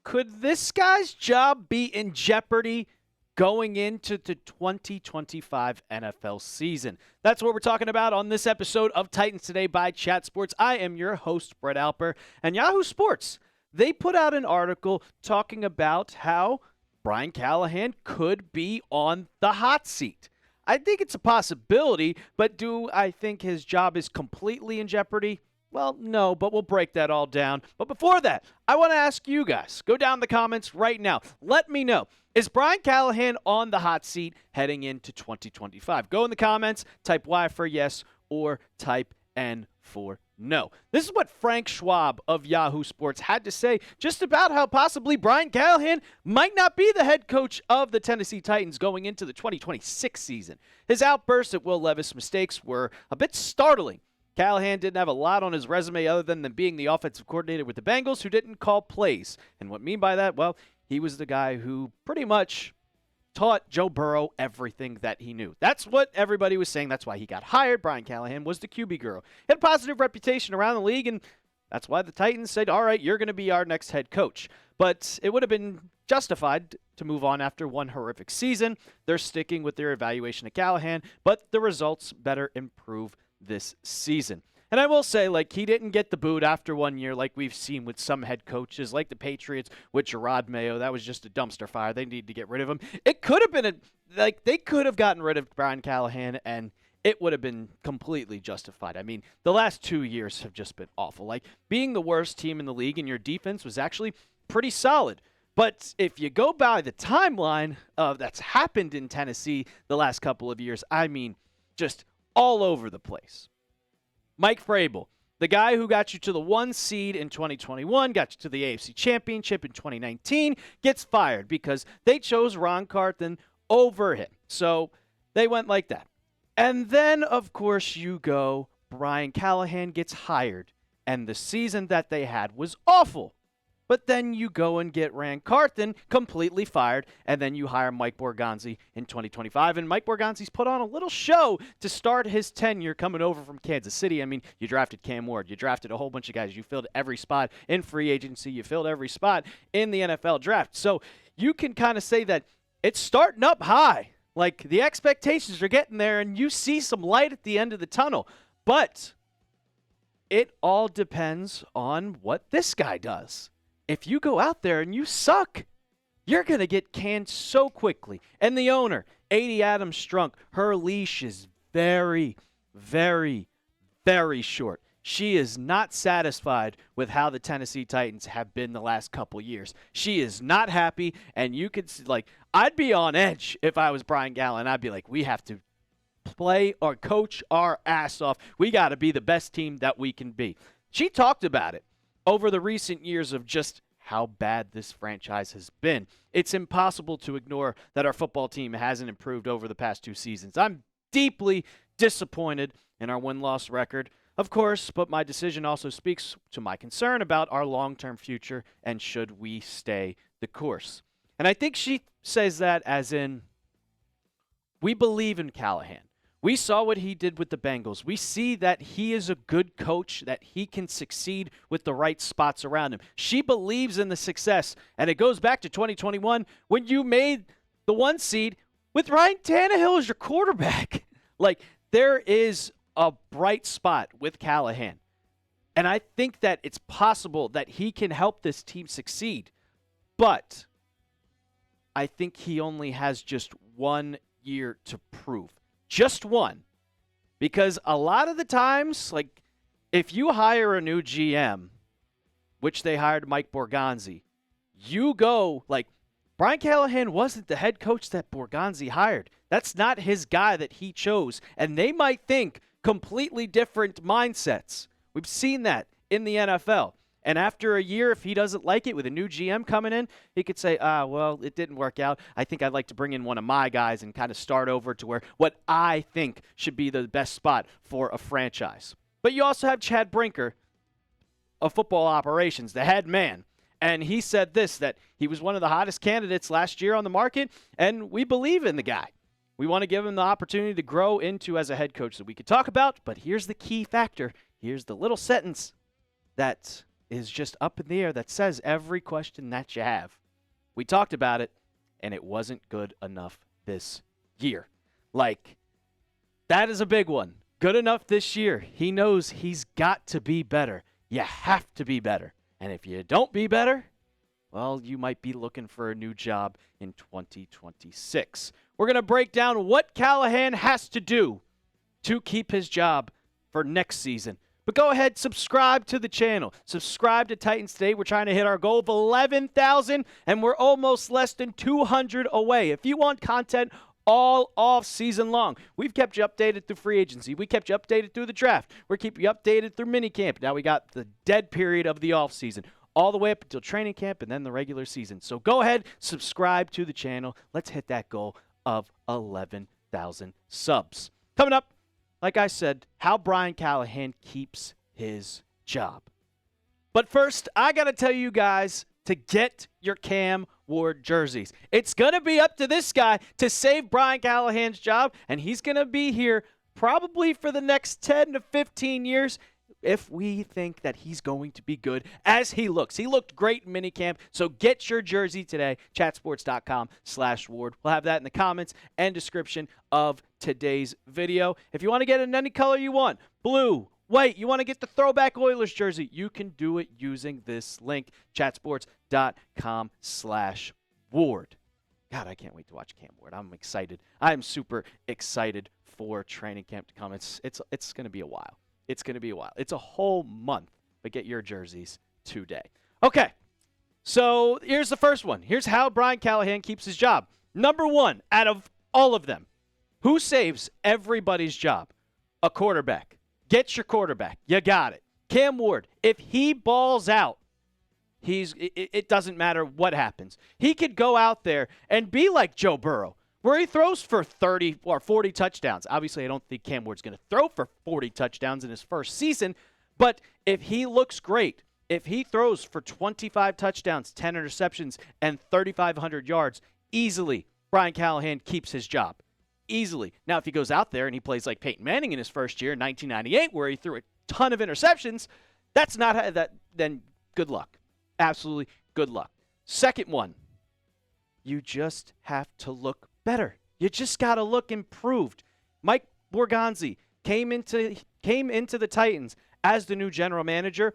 Could this guy's job be in jeopardy going into the 2025 NFL season? That's what we're talking about on this episode of Titans Today by Chat Sports. I am your host, Brett Alper, and Yahoo Sports, they put out an article talking about how Brian Callahan could be on the hot seat. I think it's a possibility, but do I think his job is completely in jeopardy? Well, no, but we'll break that all down. But before that, I want to ask you guys, go down in the comments right now. Let me know, is Brian Callahan on the hot seat heading into 2025? Go in the comments, type Y for yes, or type N for no. This is what Frank Schwab of Yahoo Sports had to say just about how possibly Brian Callahan might not be the head coach of the Tennessee Titans going into the 2026 season. His outbursts at Will Levis' mistakes were a bit startling. Callahan didn't have a lot on his resume other than being the offensive coordinator with the Bengals who didn't call plays. And what I mean by that, well, he was the guy who pretty much taught Joe Burrow everything that he knew. That's what everybody was saying. That's why he got hired. Brian Callahan was the QB guru. He had a positive reputation around the league, and that's why the Titans said, all right, you're going to be our next head coach. But it would have been justified to move on after one horrific season. They're sticking with their evaluation of Callahan, but the results better improve this season. And I will say, he didn't get the boot after 1 year like we've seen with some head coaches, like the Patriots with Gerard Mayo. That was just a dumpster fire. They need to get rid of him. It could have been they could have gotten rid of Brian Callahan, and it would have been completely justified. I mean, the last 2 years have just been awful. Being the worst team in the league and your defense was actually pretty solid. But if you go by the timeline of that's happened in Tennessee the last couple of years, I mean, just all over the place. Mike Vrabel, the guy who got you to the 1 seed in 2021, got you to the AFC Championship in 2019, gets fired because they chose Ron Carthen over him. So they went like that. And then, of course, you go, Brian Callahan gets hired, and the season that they had was awful. But then you go and get Ron Carthen completely fired, and then you hire Mike Borgonzi in 2025. And Mike Borgonzi's put on a little show to start his tenure coming over from Kansas City. I mean, you drafted Cam Ward. You drafted a whole bunch of guys. You filled every spot in free agency. You filled every spot in the NFL draft. So you can kind of say that it's starting up high. The expectations are getting there, and you see some light at the end of the tunnel. But it all depends on what this guy does. If you go out there and you suck, you're going to get canned so quickly. And the owner, Amy Adams Strunk, her leash is very, very, very short. She is not satisfied with how the Tennessee Titans have been the last couple years. She is not happy, and you could, I'd be on edge if I was Brian Callahan. I'd be like, we have to play or coach our ass off. We got to be the best team that we can be. She talked about it over the recent years of just how bad this franchise has been. It's impossible to ignore that our football team hasn't improved over the past 2 seasons. I'm deeply disappointed in our win-loss record, of course, but my decision also speaks to my concern about our long-term future and should we stay the course. And I think she says that as in, we believe in Callahan. We saw what he did with the Bengals. We see that he is a good coach, that he can succeed with the right spots around him. She believes in the success, and it goes back to 2021 when you made the 1 seed with Ryan Tannehill as your quarterback. There is a bright spot with Callahan, and I think that it's possible that he can help this team succeed, but I think he only has just 1 year to prove. Just one. Because a lot of the times, if you hire a new GM, which they hired Mike Borgonzi, you go, Brian Callahan wasn't the head coach that Borgonzi hired. That's not his guy that he chose. And they might think completely different mindsets. We've seen that in the NFL. And after a year, if he doesn't like it with a new GM coming in, he could say, well, it didn't work out. I think I'd like to bring in one of my guys and kind of start over to where what I think should be the best spot for a franchise. But you also have Chad Brinker of football operations, the head man. And he said this, that he was one of the hottest candidates last year on the market, and we believe in the guy. We want to give him the opportunity to grow into as a head coach that we could talk about, but here's the key factor. Here's the little sentence that is just up in the air that says every question that you have. We talked about it, and it wasn't good enough this year. Like, that is a big one. Good enough this year. He knows he's got to be better. You have to be better. And if you don't be better, well, you might be looking for a new job in 2026. We're going to break down what Callahan has to do to keep his job for next season. But go ahead, subscribe to the channel. Subscribe to Titans Today. We're trying to hit our goal of 11,000, and we're almost less than 200 away. If you want content all off season long, we've kept you updated through free agency. We kept you updated through the draft. We're keeping you updated through minicamp. Now we got the dead period of the off season, all the way up until training camp and then the regular season. So go ahead, subscribe to the channel. Let's hit that goal of 11,000 subs. Coming up, like I said, how Brian Callahan keeps his job. But first, I got to tell you guys to get your Cam Ward jerseys. It's going to be up to this guy to save Brian Callahan's job, and he's going to be here probably for the next 10 to 15 years if we think that he's going to be good as he looks. He looked great in minicamp, so get your jersey today, chatsports.com/Ward. We'll have that in the comments and description of today's video. If you want to get it in any color you want, blue, white, you want to get the throwback Oilers jersey, you can do it using this link, chatsports.com/Ward. God, I can't wait to watch Cam Ward. I'm excited. I'm super excited for training camp to come. It's going to be a while. It's going to be a while. It's a whole month, but get your jerseys today. Okay, so here's the first one. Here's how Brian Callahan keeps his job. Number one, out of all of them, who saves everybody's job? A quarterback. Get your quarterback. You got it. Cam Ward, if he balls out, it doesn't matter what happens. He could go out there and be like Joe Burrow, where he throws for 30 or 40 touchdowns. Obviously, I don't think Cam Ward's going to throw for 40 touchdowns in his first season, but if he looks great, if he throws for 25 touchdowns, 10 interceptions, and 3,500 yards, easily Brian Callahan keeps his job. Easily. Now, if he goes out there and he plays like Peyton Manning in his first year in 1998, where he threw a ton of interceptions, that's not that. Then good luck. Absolutely good luck. Second one, you just have to look better. You just got to look improved. Mike Borgonzi came into the Titans as the new general manager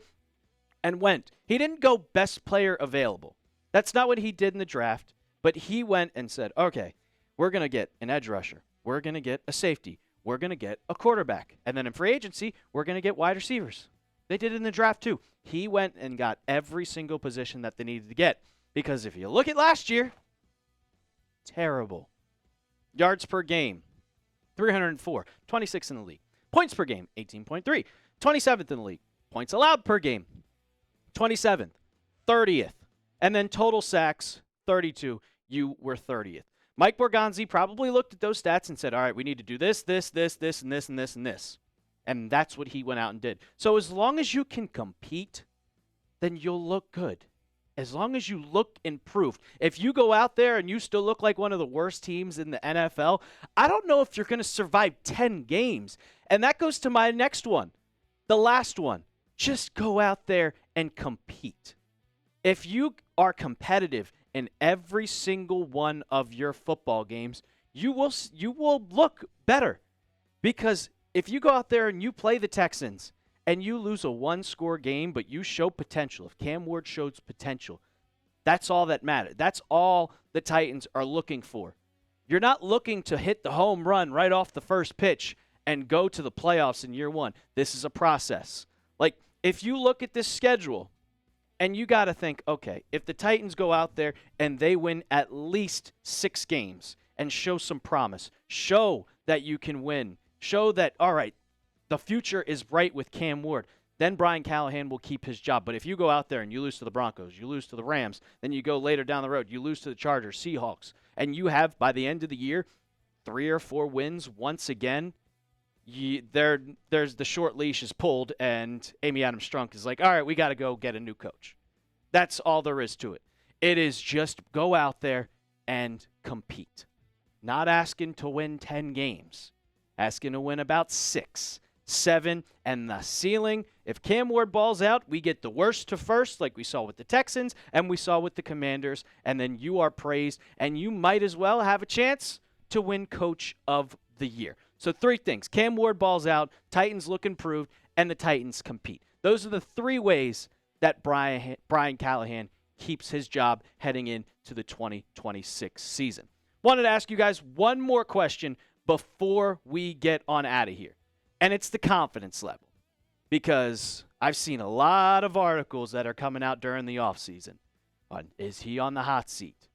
and went. He didn't go best player available. That's not what he did in the draft, but he went and said, okay, we're going to get an edge rusher. We're going to get a safety. We're going to get a quarterback. And then in free agency, we're going to get wide receivers. They did it in the draft too. He went and got every single position that they needed to get. Because if you look at last year, terrible. Yards per game, 304, 26th in the league. Points per game, 18.3, 27th in the league. Points allowed per game, 27th, 30th. And then total sacks, 32. You were 30th. Mike Borgonzi probably looked at those stats and said, all right, we need to do this, this, this, this, and this, and this, and this. And that's what he went out and did. So as long as you can compete, then you'll look good. As long as you look improved. If you go out there and you still look like one of the worst teams in the NFL, I don't know if you're going to survive 10 games. And that goes to my next one, the last one. Just go out there and compete. If you are competitive in every single one of your football games, you will look better. Because if you go out there and you play the Texans and you lose a one-score game, but you show potential, if Cam Ward shows potential, that's all that matters. That's all the Titans are looking for. You're not looking to hit the home run right off the first pitch and go to the playoffs in year one. This is a process. Like, if you look at this schedule, and you got to think, okay, if the Titans go out there and they win at least 6 games and show some promise, show that you can win, show that, all right, the future is bright with Cam Ward, then Brian Callahan will keep his job. But if you go out there and you lose to the Broncos, you lose to the Rams, then you go later down the road, you lose to the Chargers, Seahawks, and you have, by the end of the year, 3 or 4 wins once again, there's the short leash is pulled, and Amy Adams Strunk is like, all right, we got to go get a new coach. That's all there is to it. It is just go out there and compete. not asking to win 10 games, asking to win about 6, 7, and the ceiling. If Cam Ward balls out, we get the worst to first, like we saw with the Texans and we saw with the Commanders, and then you are praised, and you might as well have a chance to win Coach of the Year. So 3 things. Cam Ward balls out, Titans look improved, and the Titans compete. Those are the 3 ways that Brian Callahan keeps his job heading into the 2026 season. Wanted to ask you guys one more question before we get on out of here, and it's the confidence level, because I've seen a lot of articles that are coming out during the offseason on, is he on the hot seat?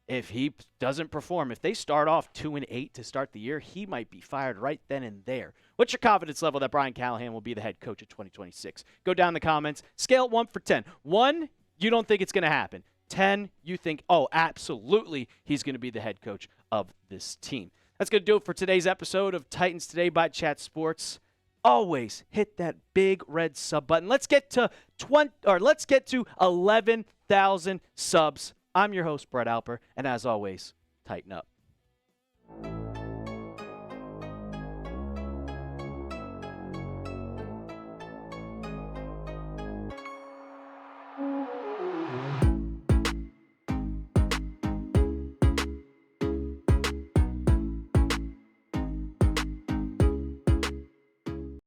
If he doesn't perform, if they start off 2-8 to start the year, he might be fired right then and there. What's your confidence level that Brian Callahan will be the head coach of 2026? Go down in the comments. Scale it 1 for 10. 1, you don't think it's going to happen. 10, you think, oh, absolutely, he's going to be the head coach of this team. That's going to do it for today's episode of Titans Today by Chat Sports. Always hit that big red sub button. Let's get to 11,000 subs. I'm your host, Brett Alper, and as always, tighten up.